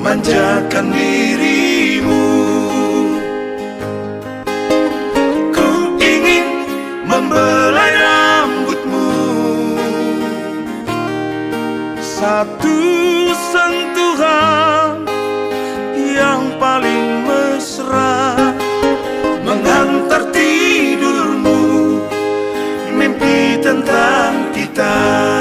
manjakan dirimu. Ku ingin membelai rambutmu, satu sentuhan yang paling mesra menghantar tidurmu, mimpi tentang kita.